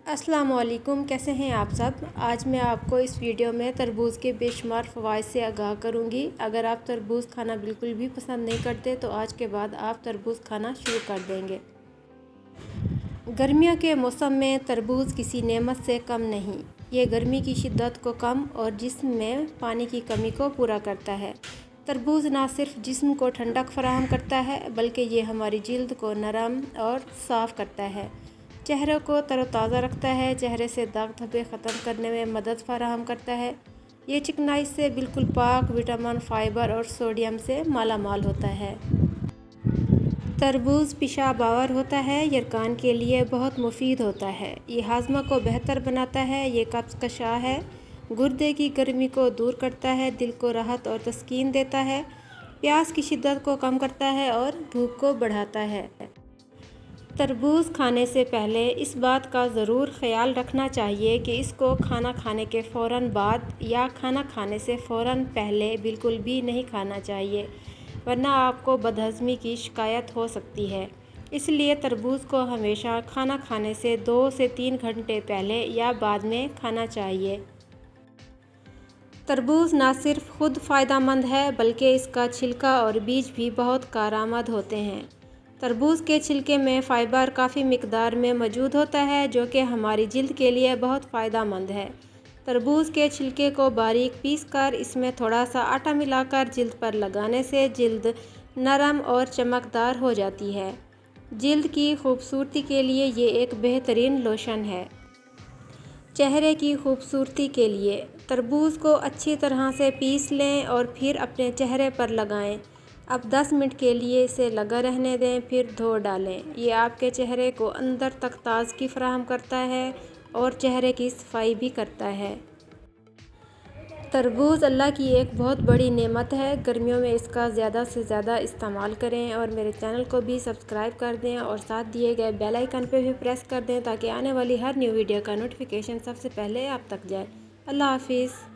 السلام علیکم، کیسے ہیں آپ سب؟ آج میں آپ کو اس ویڈیو میں تربوز کے بے شمار فوائد سے آگاہ کروں گی۔ اگر آپ تربوز کھانا بالکل بھی پسند نہیں کرتے تو آج کے بعد آپ تربوز کھانا شروع کر دیں گے۔ گرمیوں کے موسم میں تربوز کسی نعمت سے کم نہیں۔ یہ گرمی کی شدت کو کم اور جسم میں پانی کی کمی کو پورا کرتا ہے۔ تربوز نہ صرف جسم کو ٹھنڈک فراہم کرتا ہے بلکہ یہ ہماری جلد کو نرم اور صاف کرتا ہے، چہرے کو تر و تازہ رکھتا ہے، چہرے سے داغ دھبے ختم کرنے میں مدد فراہم کرتا ہے۔ یہ چکنائی سے بالکل پاک، وٹامن، فائبر اور سوڈیم سے مالا مال ہوتا ہے۔ تربوز پیشاب آور ہوتا ہے، یرقان کے لیے بہت مفید ہوتا ہے۔ یہ ہاضمہ کو بہتر بناتا ہے، یہ قبض کشا ہے، گردے کی گرمی کو دور کرتا ہے، دل کو راحت اور تسکین دیتا ہے، پیاس کی شدت کو کم کرتا ہے اور بھوک کو بڑھاتا ہے۔ تربوز کھانے سے پہلے اس بات کا ضرور خیال رکھنا چاہیے کہ اس کو کھانا کھانے کے فوراً بعد یا کھانا کھانے سے فوراً پہلے بالکل بھی نہیں کھانا چاہیے، ورنہ آپ کو بدہضمی کی شکایت ہو سکتی ہے۔ اس لیے تربوز کو ہمیشہ کھانا کھانے سے 2 سے 3 گھنٹے پہلے یا بعد میں کھانا چاہیے۔ تربوز نہ صرف خود فائدہ مند ہے بلکہ اس کا چھلکا اور بیج بھی بہت کارآمد ہوتے ہیں۔ تربوز کے چھلکے میں فائبر کافی مقدار میں موجود ہوتا ہے جو کہ ہماری جلد کے لیے بہت فائدہ مند ہے۔ تربوز کے چھلکے کو باریک پیس کر اس میں تھوڑا سا آٹا ملا کر جلد پر لگانے سے جلد نرم اور چمکدار ہو جاتی ہے۔ جلد کی خوبصورتی کے لیے یہ ایک بہترین لوشن ہے۔ چہرے کی خوبصورتی کے لیے تربوز کو اچھی طرح سے پیس لیں اور پھر اپنے چہرے پر لگائیں۔ اب 10 منٹ کے لیے اسے لگا رہنے دیں، پھر دھو ڈالیں۔ یہ آپ کے چہرے کو اندر تک تازگی فراہم کرتا ہے اور چہرے کی صفائی بھی کرتا ہے۔ تربوز اللہ کی ایک بہت بڑی نعمت ہے۔ گرمیوں میں اس کا زیادہ سے زیادہ استعمال کریں اور میرے چینل کو بھی سبسکرائب کر دیں اور ساتھ دیے گئے بیل آئیکن پہ بھی پریس کر دیں تاکہ آنے والی ہر نیو ویڈیو کا نوٹیفیکیشن سب سے پہلے آپ تک جائے۔ اللہ حافظ۔